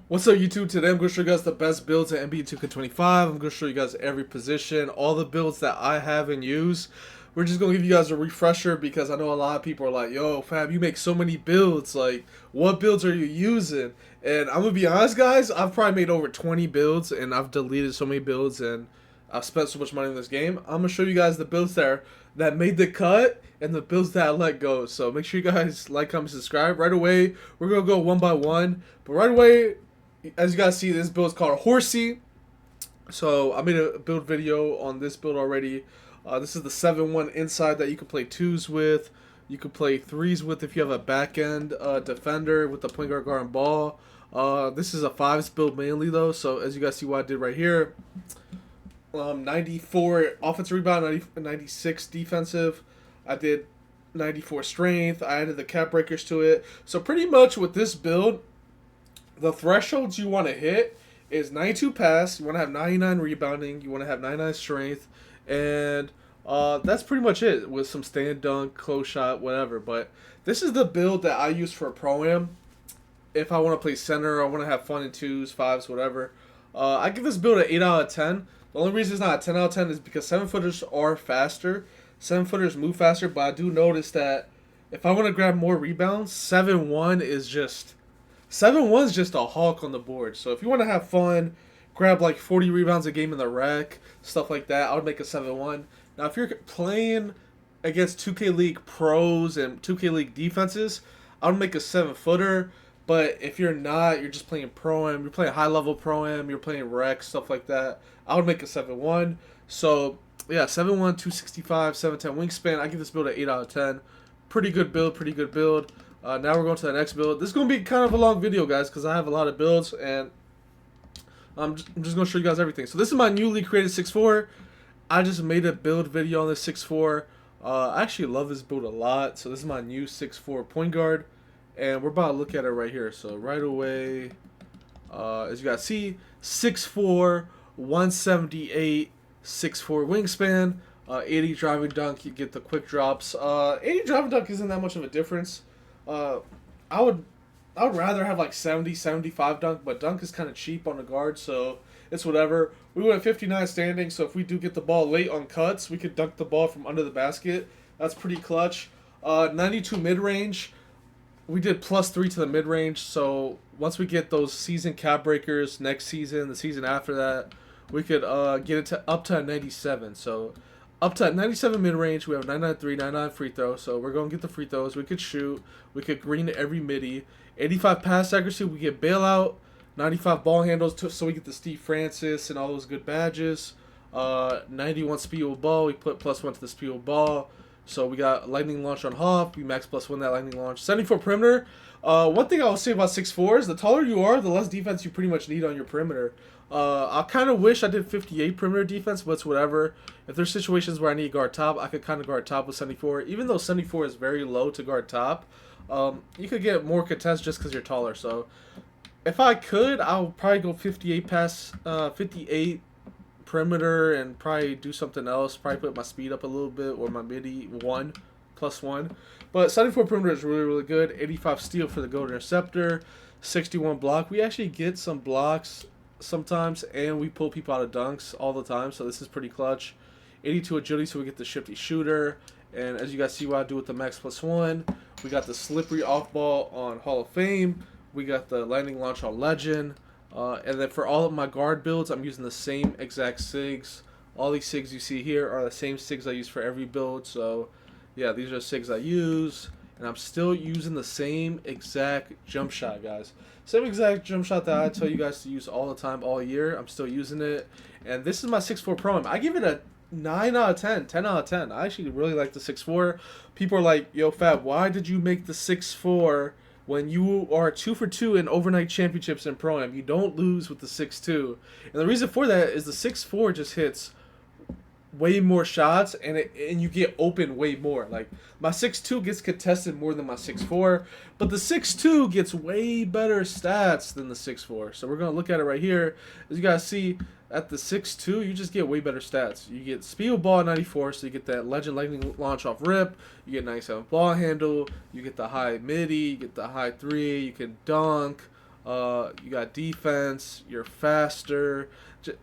What's up, YouTube? Today I'm going to show you guys the best builds at NBA 2K25. I'm going to show you guys every position, all the builds that I have and use. We're just going to give you guys a refresher because I know a lot of people are like, yo, Fab, you make so many builds. Like, what builds are you using? And I'm going to be honest, guys, I've probably made over 20 builds and I've deleted so many builds and I've spent so much money in this game. I'm going to show you guys the builds that made the cut and the builds that I let go. So make sure you guys like, comment, subscribe. Right away, we're going to go one by one. But right away, as you guys see, this build is called Horsey. So I made a build video on this build already. This is the 7-1 inside that you can play 2s with. You can play 3s with if you have a back end defender with the point guard and ball. This is a 5s build mainly though. So as you guys see what I did right here. 94 offensive rebound, 96 defensive. I did 94 strength. I added the cap breakers to it. So pretty much with this build, the thresholds you want to hit is 92 pass, you want to have 99 rebounding, you want to have 99 strength, and that's pretty much it with some stand dunk, close shot, whatever. But this is the build that I use for Pro-Am. If I want to play center, I want to have fun in 2s, 5s, whatever. I give this build an 8 out of 10. The only reason it's not a 10 out of 10 is because 7-footers are faster. 7-footers move faster, but I do notice that if I want to grab more rebounds, 7-1 is just... 7-1's just a hawk on the board. So if you want to have fun, grab like 40 rebounds a game in the rec, stuff like that, I would make a 7-1. Now if you're playing against 2K League pros and 2K League defenses, I would make a 7-footer. But if you're not, you're just playing Pro-Am, you're playing high level Pro-Am, you're playing rec, stuff like that, I would make a 7-1. So yeah, 7-1, 265, 710 wingspan. I give this build an 8 out of 10. Pretty good build, pretty good build. Now we're going to the next build. This is going to be kind of a long video, guys, because I have a lot of builds, and I'm just going to show you guys everything. So this is my newly created 6'4". I just made a build video on this 6'4". I actually love this build a lot. So this is my new 6'4 point guard, and we're about to look at it right here. So right away, as you guys see, 6'4", 178, 6'4 wingspan, 80 driving dunk. You get the quick drops. 80 driving dunk isn't that much of a difference. Uh, I would rather have like 70, 75 dunk, but dunk is kind of cheap on the guard, so it's whatever. We went 59 standing, so if we do get the ball late on cuts, we could dunk the ball from under the basket. That's pretty clutch. 92 mid-range. We did +3 to the mid-range, so once we get those season cap breakers next season, the season after that, we could get it to up to a 97. So up to 97 mid-range, we have 993, 99 free throw, so we're going to get the free throws. We could shoot. We could green every midi. 85 pass accuracy, we get bailout. 95 ball handles, so we get the Steve Francis and all those good badges. 91 speed with ball, we put +1 to the speed with ball. So we got lightning launch on Hoff. We max +1 that lightning launch. 74 perimeter. One thing I will say about 6'4" is the taller you are, the less defense you pretty much need on your perimeter. I kind of wish I did 58 perimeter defense, but it's whatever. If there's situations where I need guard top, I could kind of guard top with 74. Even though 74 is very low to guard top, you could get more contest just because you're taller. So if I could, I'll probably go 58 pass, 58 perimeter, and probably do something else. Probably put my speed up a little bit or my midi +1. But 74 perimeter is really, really good. 85 steal for the gold interceptor. 61 block. We actually get some blocks sometimes, and we pull people out of dunks all the time, so this is pretty clutch. 82 agility, so we get the shifty shooter, and as you guys see what I do with the max +1, we got the slippery off ball on Hall of Fame, we got the lightning launch on Legend, and then for all of my guard builds, I'm using the same exact SIGs. All these SIGs you see here are the same SIGs I use for every build, so yeah, these are SIGs I use, and I'm still using the same exact jump shot, guys. Same exact jump shot that I tell you guys to use all the time, all year. I'm still using it. And this is my 6'4 Pro-Am. I give it a 9 out of 10, 10 out of 10. I actually really like the 6'4. People are like, yo, Fab, why did you make the 6'4 when you are 2 for 2 in overnight championships in Pro-Am? You don't lose with the 6'2. And the reason for that is the 6'4 just hits way more shots, and you get open way more. Like my 6'2 gets contested more than my 6'4, but the 6'2 gets way better stats than the 6'4. So we're gonna look at it right here. As you guys see, at the 6'2, you just get way better stats. You get speed with ball at 94, so you get that legend lightning launch off rip. You get 97 ball handle. You get the high midi. You get the high 3. You can dunk. You got defense. You're faster.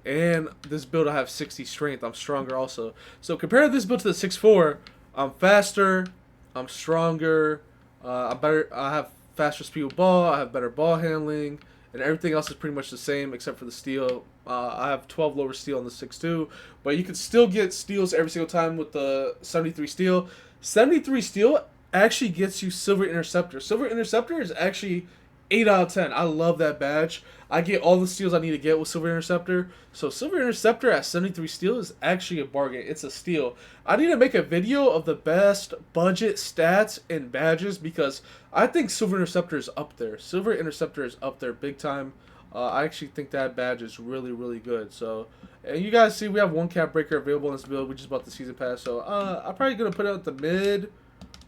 And this build I have 60 strength. I'm stronger also. So compare this build to the 6'4", I'm faster. I'm stronger. I'm better. I have faster speed with ball. I have better ball handling, and everything else is pretty much the same except for the steal. I have 12 lower steal on the 6'2", but you can still get steals every single time with the 73 steal. 73 steal actually gets you Silver Interceptor. Silver Interceptor is actually 8 out of 10. I love that badge. I get all the steals I need to get with Silver Interceptor. So Silver Interceptor at 73 steal is actually a bargain. It's a steal. I need to make a video of the best budget stats and badges because I think Silver Interceptor is up there. Silver Interceptor is up there big time. I actually think that badge is really, really good. So, and you guys see we have one cap breaker available in this build. We just bought the season pass. So I'm probably going to put it at the mid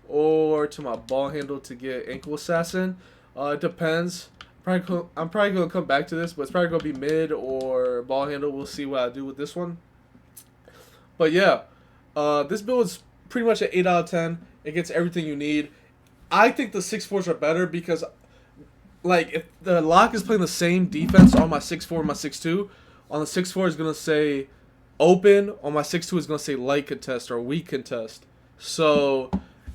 or to my ball handle to get Ankle Assassin. It depends. I'm probably going to come back to this, but it's probably going to be mid or ball handle. We'll see what I do with this one. But yeah, this build is pretty much an 8 out of 10. It gets everything you need. I think the 6'4s are better because, like, if the lock is playing the same defense on my 6'4 and my 6'2, on the 6'4 is going to say open, on my 6'2 is going to say light contest or weak contest. So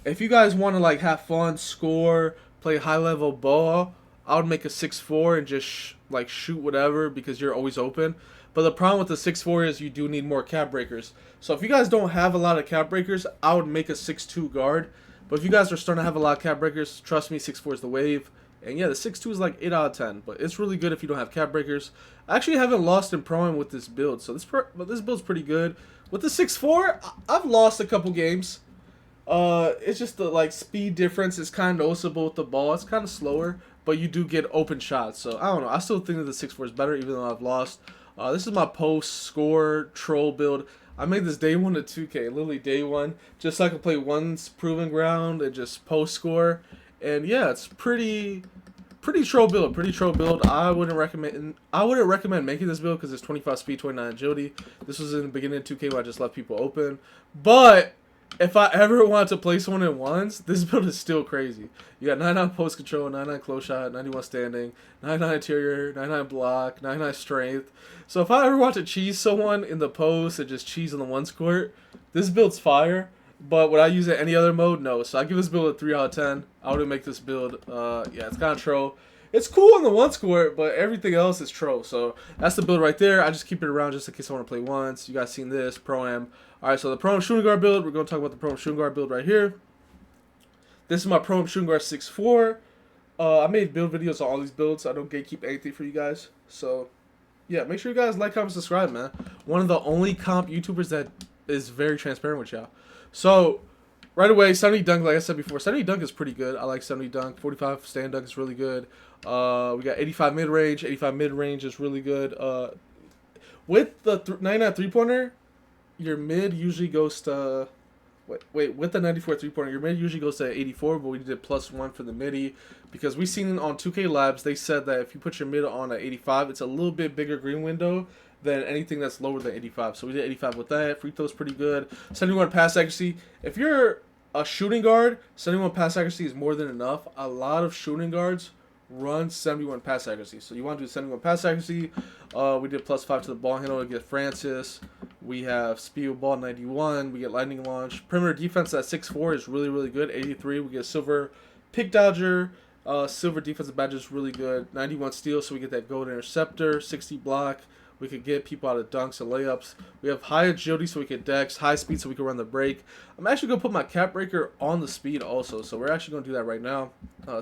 if you guys want to, like, have fun, score, play high-level ball, I would make a 6'4 and just shoot whatever because you're always open. But the problem with the 6'4 is you do need more cap breakers. So if you guys don't have a lot of cap breakers, I would make a 6'2 guard. But if you guys are starting to have a lot of cap breakers, trust me, 6'4 is the wave. And yeah, the 6'2 is like 8 out of 10. But it's really good if you don't have cap breakers. I actually haven't lost in Pro-Am with this build. So this build's pretty good. With the 6'4, I've lost a couple games. It's just the speed difference is kind of noticeable with the ball. It's kind of slower, but you do get open shots. So I don't know. I still think that the 6'4 is better, even though I've lost. This is my post score troll build. I made this day 1 to 2K, literally day 1, just so I could play once Proving Ground and just post score. And yeah, it's pretty troll build. Pretty troll build. I wouldn't recommend making this build because it's 25 speed, 29 agility. This was in the beginning of 2K where I just left people open. But if I ever want to play someone in ones, this build is still crazy. You got 99 post control, 99 close shot, 91 standing, 99 interior, 99 block, 99 strength. So if I ever want to cheese someone in the post and just cheese on the ones court, this build's fire. But would I use it any other mode? No. So I give this build a 3 out of 10. I wouldn't make this build. Yeah, it's kind of troll. It's cool on the one score, but everything else is troll. So that's the build right there. I just keep it around just in case I want to play once. You guys seen this Pro-Am. Alright, so the Pro-Am shooting guard build. We're going to talk about the Pro-Am shooting guard build right here. This is my Pro-Am shooting guard 6'4". I made build videos on all these builds. I don't gatekeep anything for you guys. So yeah, make sure you guys like, comment, subscribe, man. One of the only comp YouTubers that is very transparent with y'all. So right away, 70 dunk, like I said before, 70 dunk is pretty good. I like 70 dunk. 45 stand dunk is really good. We got 85 mid range. 85 mid range is really good. With the 99 3-pointer, your mid usually goes to with the 94 3-pointer, your mid usually goes to 84, but we did +1 for the midi because we seen on 2K Labs they said that if you put your mid on at 85, it's a little bit bigger green window than anything that's lower than 85. So we did 85 with that. Free throw's pretty good. 71 pass accuracy. If you're a shooting guard, 71 pass accuracy is more than enough. A lot of shooting guards run 71 pass accuracy. So you want to do 71 pass accuracy. We did +5 to the ball handle to get Francis. We have speed with ball 91. We get lightning launch. Perimeter defense at 6'4 is really, really good. 83. We get silver pick dodger. Silver defensive badge is really good. 91 steal, so we get that gold interceptor. 60 block. We could get people out of dunks and layups. We have high agility so we can dex, high speed so we can run the break. I'm actually going to put my cap breaker on the speed also, so we're actually going to do that right now.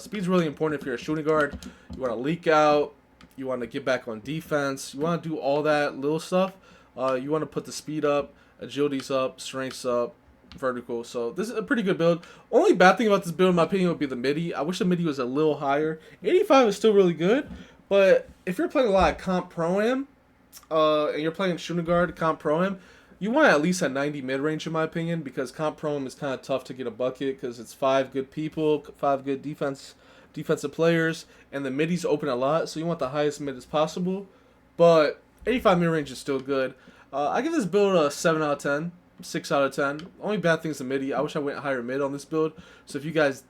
Speed's really important if you're a shooting guard. You want to leak out. You want to get back on defense. You want to do all that little stuff. You want to put the speed up, agility's up, strength's up, vertical. So this is a pretty good build. Only bad thing about this build, in my opinion, would be the midi. I wish the midi was a little higher. 85 is still really good, but if you're playing a lot of comp Pro-Am, and you're playing shooting guard, comp Pro-Am, you want at least a 90 mid-range in my opinion because comp Pro-Am is kind of tough to get a bucket because it's 5 good people, 5 good defensive players, and the middies open a lot, so you want the highest mid as possible. But 85 mid-range is still good. I give this build a 7 out of 10, 6 out of 10. Only bad thing is the midi. I wish I went higher mid on this build. So if you guys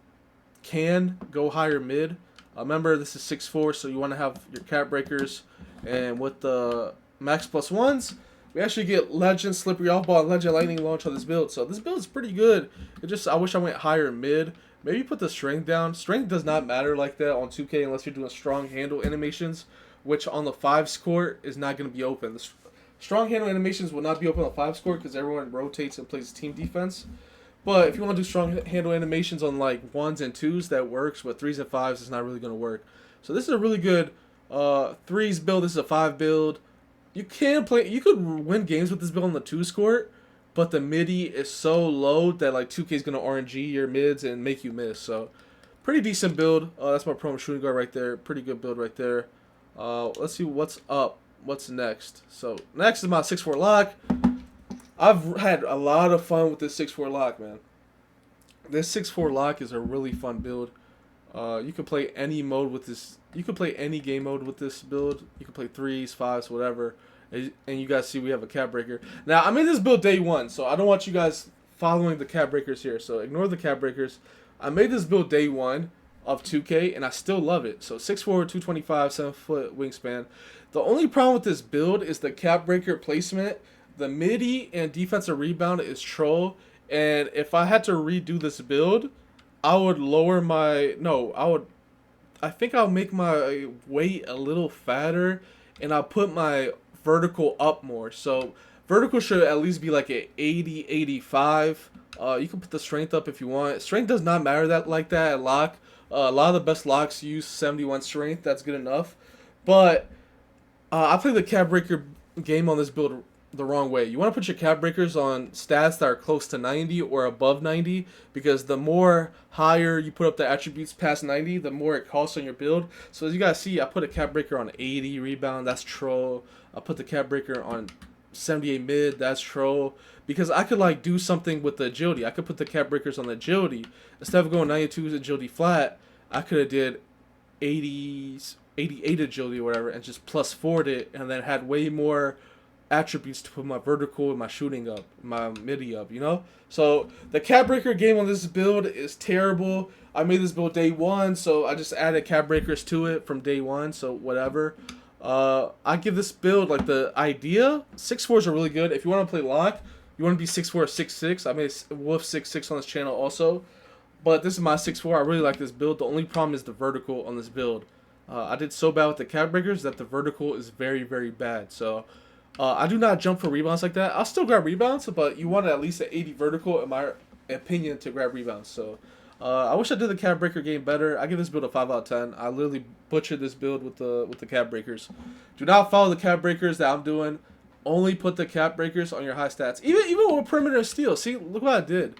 can go higher mid, Remember, this is 6'4", so you want to have your cap breakers. And with the max +1s, we actually get Legend Slippery Off Ball and Legend Lightning Launch on this build. So this build is pretty good. I wish I went higher mid. Maybe put the strength down. Strength does not matter like that on 2K unless you're doing strong handle animations, which on the 5's court is not going to be open. The strong handle animations will not be open on the 5's court because everyone rotates and plays team defense. But if you want to do strong handle animations on like 1s and 2s, that works. But 3s and 5s is not really going to work. So this is a really good 3s build. This is a 5 build. You could win games with this build on the 2's court, but the midi is so low that like 2K is gonna RNG your mids and make you miss. So pretty decent build. That's my Pro shooting guard right there. Pretty good build right there. Let's see what's up. What's next? So next is my 6'4" lock. I've had a lot of fun with this 6'4" lock, man. This 6'4" lock is a really fun build. You can play any mode with this. You can play any game mode with this build. You can play 3s, 5s, whatever. And you guys see we have a cap breaker. Now, I made this build day 1, so I don't want you guys following the cap breakers here. So ignore the cap breakers. I made this build day 1 of 2K, and I still love it. So 6'4", 225, 7-foot wingspan. The only problem with this build is the cap breaker placement. The midi and defensive rebound is troll. And if I had to redo this build, I would lower my... No, I think I'll make my weight a little fatter, and I'll put my vertical up more. So vertical should at least be like a 80, 85. You can put the strength up if you want. Strength does not matter like that at lock. A lot of the best locks use 71 strength. That's good enough. But I play the cap breaker game on this build the wrong way. You want to put your cap breakers on stats that are close to 90 or above 90, because the more higher you put up the attributes past 90, the more it costs on your build. So as you guys see, I put a cap breaker on 80 rebound, that's troll. I put the cap breaker on 78 mid, that's troll. Because I could like do something with the agility. I could put the cap breakers on the agility. Instead of going 92 agility flat, I could have did 88 agility or whatever and just +4'd it, and then had way more attributes to put my vertical and my shooting up, my midi up, you know? So the cap breaker game on this build is terrible. I made this build day 1, so I just added cap breakers to it from day 1, so whatever. I give this build like the idea. 6'4s are really good. If you want to play lock, you want to be 6'4 or 6'6. I made Wolf 6'6 on this channel also. But this is my 6'4. I really like this build. The only problem is the vertical on this build. I did so bad with the cap breakers that the vertical is very, very bad. So I do not jump for rebounds like that. I'll still grab rebounds, but you want at least an 80 vertical, in my opinion, to grab rebounds. So I wish I did the cap breaker game better. I give this build a 5 out of 10. I literally butchered this build with the cap breakers. Do not follow the cap breakers that I'm doing. Only put the cap breakers on your high stats. Even with perimeter steal. See, look what I did.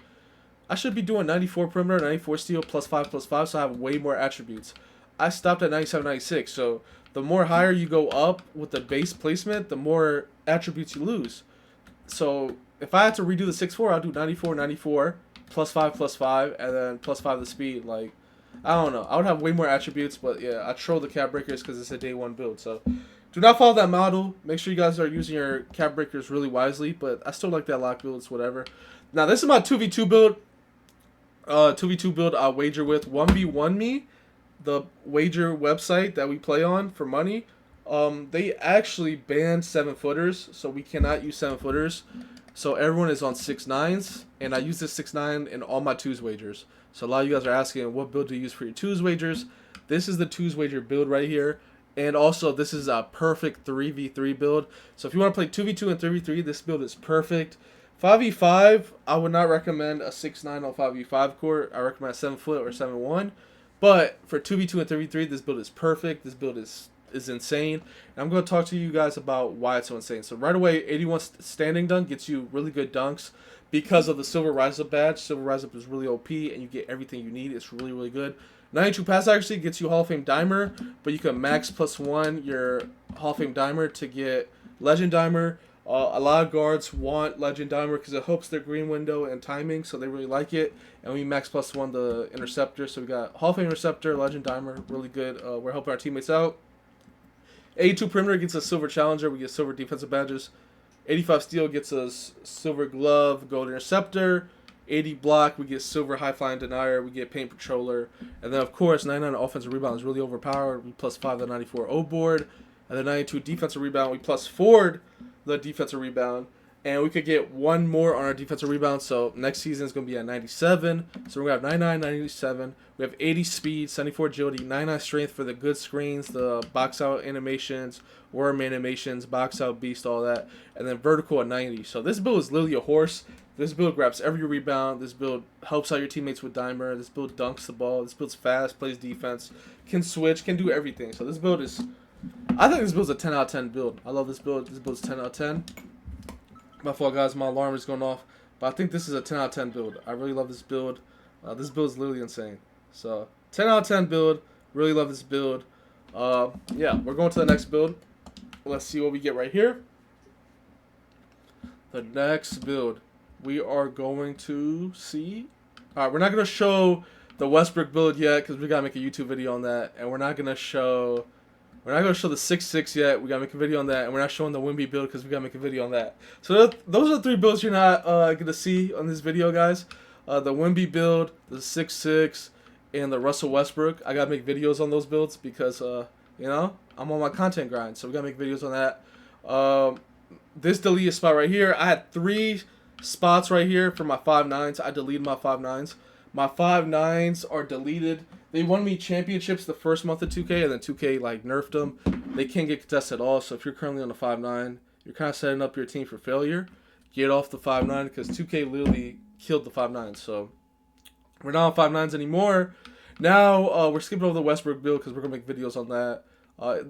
I should be doing 94 perimeter, 94 steal, +5, so I have way more attributes. I stopped at 97, 96. So the more higher you go up with the base placement, the more attributes you lose. So if I had to redo the 6'4", I'll do 94, 94, +5, and then +5 the speed. Like, I don't know. I would have way more attributes, but yeah, I troll the cap breakers because it's a day 1 build. So do not follow that model. Make sure you guys are using your cap breakers really wisely, but I still like that lock build. It's whatever. Now, this is my 2v2 build. 2v2 build I wager with 1v1 me, the wager website that we play on for money. They actually banned 7-footers, so we cannot use 7-footers. So everyone is on 6'9s, and I use this 6'9 in all my 2s wagers. So a lot of you guys are asking, what build do you use for your 2s wagers? This is the 2s wager build right here. And also, this is a perfect 3v3 build. So if you want to play 2v2 and 3v3, this build is perfect. 5v5, I would not recommend a 6'9 on 5v5 court. I recommend a 7-foot or 7'1. But for 2v2 and 3v3, this build is perfect. This build is insane. And I'm going to talk to you guys about why it's so insane. So right away, 81 standing dunk gets you really good dunks because of the Silver Rise Up badge. Silver Rise Up is really OP, and you get everything you need. It's really, really good. 92 pass accuracy gets you Hall of Fame Dimer, but you can max +1 your Hall of Fame Dimer to get Legend Dimer. A lot of guards want Legend Dimer because it helps their green window and timing, so they really like it. And we max +1 the Interceptor, so we got Hall of Fame Interceptor, Legend Dimer, really good. We're helping our teammates out. 82 perimeter gets us Silver Challenger, we get Silver Defensive Badges. 85 steal gets us Silver Glove, Gold Interceptor. 80 block, we get silver high flying denier, we get paint patroller, and then of course 99 offensive rebound is really overpowered. We plus 5 the 94 O board, and then 92 defensive rebound, we plus 4 the defensive rebound, and we could get one more on our defensive rebound. So next season is going to be at 97. So we're going to have 99, 97. We have 80 speed, 74 agility, 99 strength for the good screens, the box out animations, worm animations, box out beast, all that. And then vertical at 90. So this build is literally a horse. This build grabs every rebound. This build helps out your teammates with dimer. This build dunks the ball. This build's fast, plays defense, can switch, can do everything. So this build is, I think this build's a 10 out of 10 build. I love this build. This build's 10 out of 10. My fault, guys. My alarm is going off. But I think this is a 10 out of 10 build. I really love this build. This build is literally insane. So 10 out of 10 build. Really love this build. Yeah, we're going to the next build. Let's see what we get right here. The next build we are going to see. Alright, we're not going to show the Westbrook build yet because we got to make a YouTube video on that. And we're not going to show the 6-6 yet. We got to make a video on that. And we're not showing the Wimby build because we got to make a video on that. So those are the 3 builds you're not going to see on this video, guys. The Wimby build, the 6-6, and the Russell Westbrook. I got to make videos on those builds because, you know, I'm on my content grind. So we got to make videos on that. This deleted spot right here, I had 3 spots right here for my 5.9s. I deleted my 5.9s. My 5.9s are deleted. They won me championships the first month of 2K, and then 2K like nerfed them. They can't get contested at all. So if you're currently on a 5.9, you're kind of setting up your team for failure. Get off the 5.9 because 2K literally killed the 5.9. So we're not on 5.9s anymore. Now we're skipping over the Westbrook build because we're gonna make videos on that.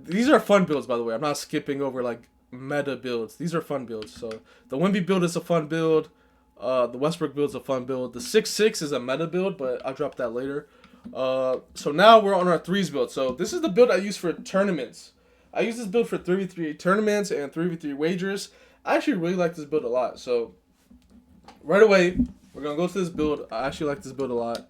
These are fun builds, by the way. I'm not skipping over like meta builds. These are fun builds. So the Wimby build is a fun build. The Westbrook build is a fun build. The 6-6 is a meta build, but I'll drop that later. So now we're on our 3s build. So this is the build I use for tournaments. I use this build for 3v3 tournaments and 3v3 wagers. I actually really like this build a lot. So right away, we're going to go to this build. I actually like this build a lot.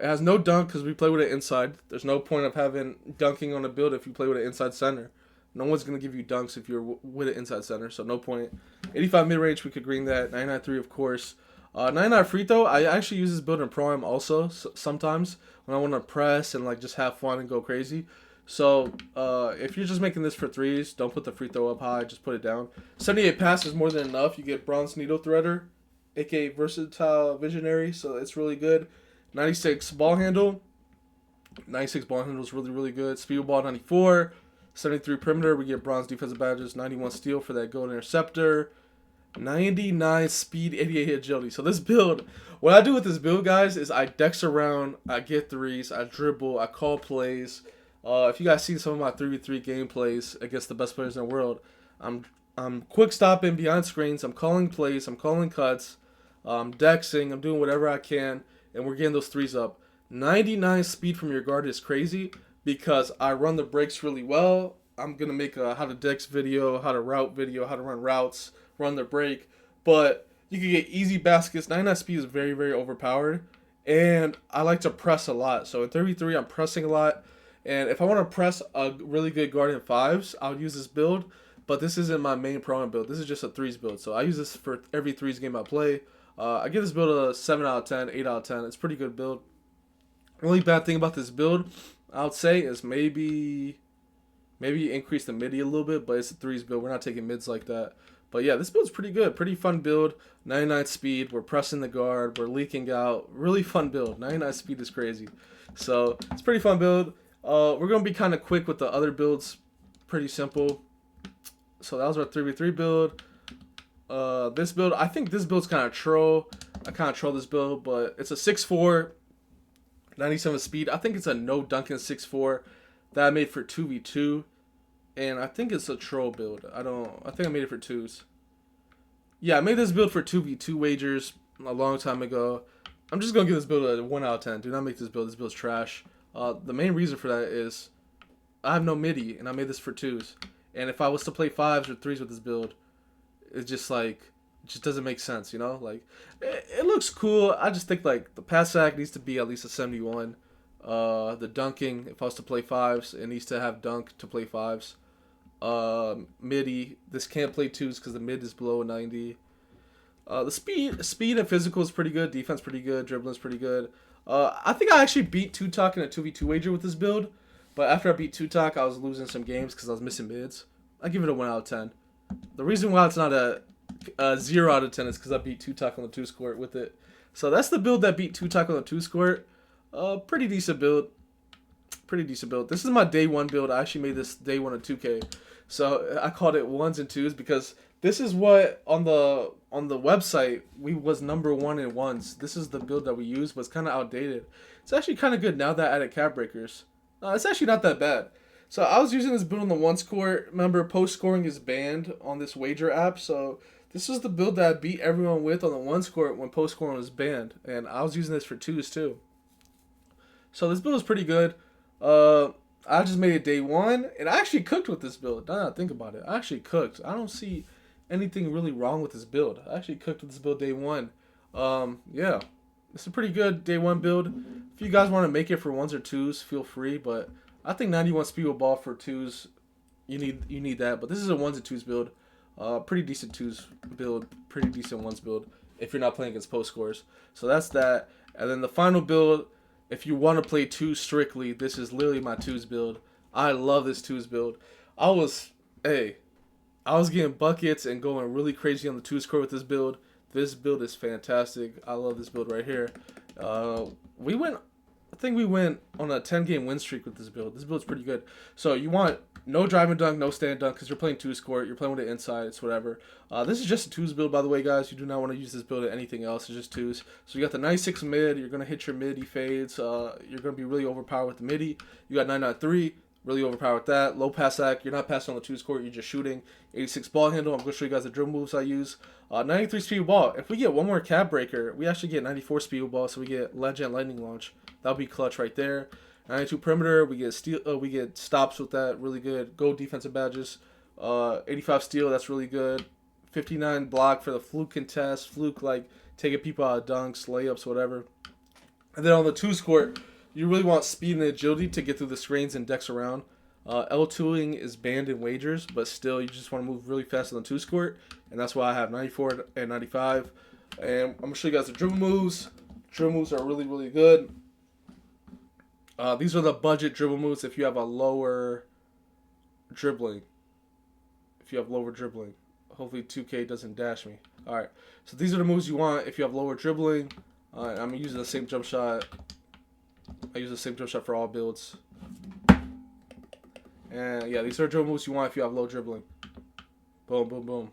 It has no dunk because we play with it inside. There's no point of having dunking on a build if you play with it inside center. No one's going to give you dunks if you're with it inside center, so no point. 85 mid-range, we could green that. 99-3, of course. 99 free throw, I actually use this build in Pro-Am also sometimes when I want to press and like just have fun and go crazy. So if you're just making this for 3s, don't put the free throw up high, just put it down. 78 pass is more than enough. You get Bronze Needle Threader, aka Versatile Visionary, so it's really good. 96 ball handle. 96 ball handle is really, really good. Speed ball 94. 73 perimeter, we get bronze defensive badges. 91 steal for that gold interceptor. 99 speed, 88 agility. So this build, what I do with this build, guys, is I dex around, I get 3s, I dribble, I call plays. If you guys see some of my 3v3 gameplays against the best players in the world, I'm quick stopping behind screens, I'm calling plays, I'm calling cuts, I'm dexing, I'm doing whatever I can, and we're getting those 3s up. 99 speed from your guard is crazy because I run the breaks really well. I'm going to make a how to dex video, how to route video, how to run routes, run the break. But you can get easy baskets. 99 speed is very, very overpowered. And I like to press a lot. So in 33, I'm pressing a lot. And if I want to press a really good guard in 5s, I'll use this build. But this isn't my main Pro-Am build. This is just a 3s build. So I use this for every 3s game I play. I give this build a 7 out of 10, 8 out of 10. It's a pretty good build. The only bad thing about this build, I would say, is maybe increase the midi a little bit, but it's a 3s build. We're not taking mids like that. But yeah, this build's pretty good. Pretty fun build. 99 speed. We're pressing the guard. We're leaking out. Really fun build. 99 speed is crazy. So it's pretty fun build. We're going to be kind of quick with the other builds. Pretty simple. So that was our 3v3 build. This build, I think this build's kind of troll. I kind of troll this build, but it's a 6'4", 97 speed. I think it's a no dunking 6'4" that I made for 2v2, and I think it's a troll build. I think I made it for 2s. Yeah, I made this build for 2v2 wagers a long time ago. I'm just gonna give this build a 1 out of 10. Do not make this build. This build's trash. The main reason for that is I have no midi, and I made this for 2s. And if I was to play 5s or 3s with this build, it's just like, it just doesn't make sense, you know? Like, it looks cool. I just think like the pass sack needs to be at least a 71. The dunking, if I was to play 5s, it needs to have dunk to play 5s. Midi, this can't play 2s because the mid is below a 90. The speed and physical is pretty good. Defense pretty good. Dribbling is pretty good. I think I actually beat Tutak in a 2v2 wager with this build. But after I beat Tutak, I was losing some games because I was missing mids. I give it a 1 out of 10. The reason why it's not a 0 out of 10 is because I beat Tutak on the 2 score with it. So that's the build that beat Tutak on the 2 score. Pretty decent build. Pretty decent build. This is my day 1 build. I actually made this day 1 of 2K. So I called it 1s and 2s because this is what on the website we was number 1 in 1s. This is the build that we used, but it's kind of outdated. It's actually kind of good now that I added cap breakers. It's actually not that bad. So I was using this build on the 1 score. Remember, post scoring is banned on this wager app. So this is the build that I beat everyone with on the 1 score when post scoring was banned, and I was using this for 2s too. So this build is pretty good. I just made it day 1, and I actually cooked with this build. Now that I think about it, I actually cooked. I don't see anything really wrong with this build. I actually cooked with this build day 1. Yeah, it's a pretty good day 1 build. If you guys want to make it for 1s or 2s, feel free. But I think 91 speed with ball for 2s, you need that. But this is a 1s and 2s build. Pretty decent 2s build. Pretty decent 1s build if you're not playing against post scores. So that's that. And then the final build, if you want to play 2s strictly, this is literally my 2s build. I love this 2s build. I was getting buckets and going really crazy on the 2 score with this build. This build is fantastic. I love this build right here. I think we went on a 10-game win streak with this build. This build's pretty good. So you want no drive and dunk, no stand dunk, because you're playing 2 score. You're playing with it inside. It's whatever. This is just a 2s build, by the way, guys. You do not want to use this build at anything else. It's just 2s. So you got the 96 mid. You're going to hit your midi fades. You're going to be really overpowered with the midi. You got 993. Really overpowered with that. Low pass act. You're not passing on the 2 score. You're just shooting. 86 ball handle. I'm going to show you guys the dribble moves I use. 93 speed with ball. If we get one more cap breaker, we actually get 94 speed with ball. So we get legend lightning launch. That'll be clutch right there. 92 perimeter. We get steal. We get stops with that. Really good. Gold defensive badges. 85 steal. That's really good. 59 block for the fluke contest. Fluke like taking people out of dunks, layups, whatever. And then on the 2 score, you really want speed and agility to get through the screens and decks around. L2ing is banned in wagers, but still you just want to move really fast on the 2 score, and that's why I have 94 and 95. And I'm going to show you guys the dribble moves. Dribble moves are really, really good. These are the budget dribble moves if you have a lower dribbling. Hopefully 2K doesn't dash me. Alright, so these are the moves you want if you have lower dribbling. I'm using the same jump shot. I use the same jump shot for all builds. And yeah, these are dribble moves you want if you have low dribbling. Boom, boom, boom.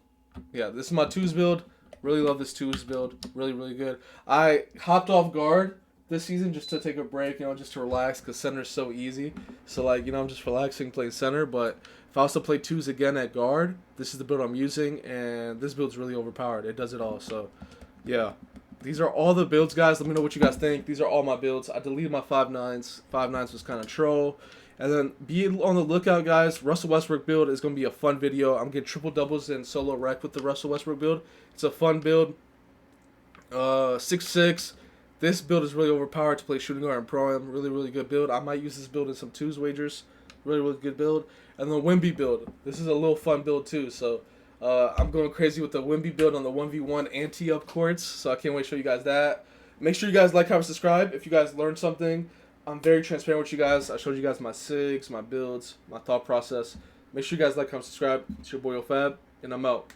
Yeah, this is my 2s build. Really love this 2s build. Really, really good. I hopped off guard this season just to take a break, just to relax because center's so easy. So, I'm just relaxing playing center. But if I was to play 2s again at guard, this is the build I'm using. And this build's really overpowered. It does it all. So, yeah. These are all the builds, guys. Let me know what you guys think. These are all my builds. I deleted my 5.9s. 5.9s was kind of troll. And then be on the lookout, guys. Russell Westbrook build is going to be a fun video. I'm getting triple doubles and solo rec with the Russell Westbrook build. It's a fun build. 6'6". This build is really overpowered to play shooting guard and pro. Really, really good build. I might use this build in some 2s wagers. Really, really good build. And the Wimby build. This is a little fun build too. So I'm going crazy with the Wimby build on the 1v1 anti-up courts. So I can't wait to show you guys that. Make sure you guys like, comment, subscribe. If you guys learned something, I'm very transparent with you guys. I showed you guys my SIGs, my builds, my thought process. Make sure you guys like, comment, subscribe. It's your boy OFab, and I'm out.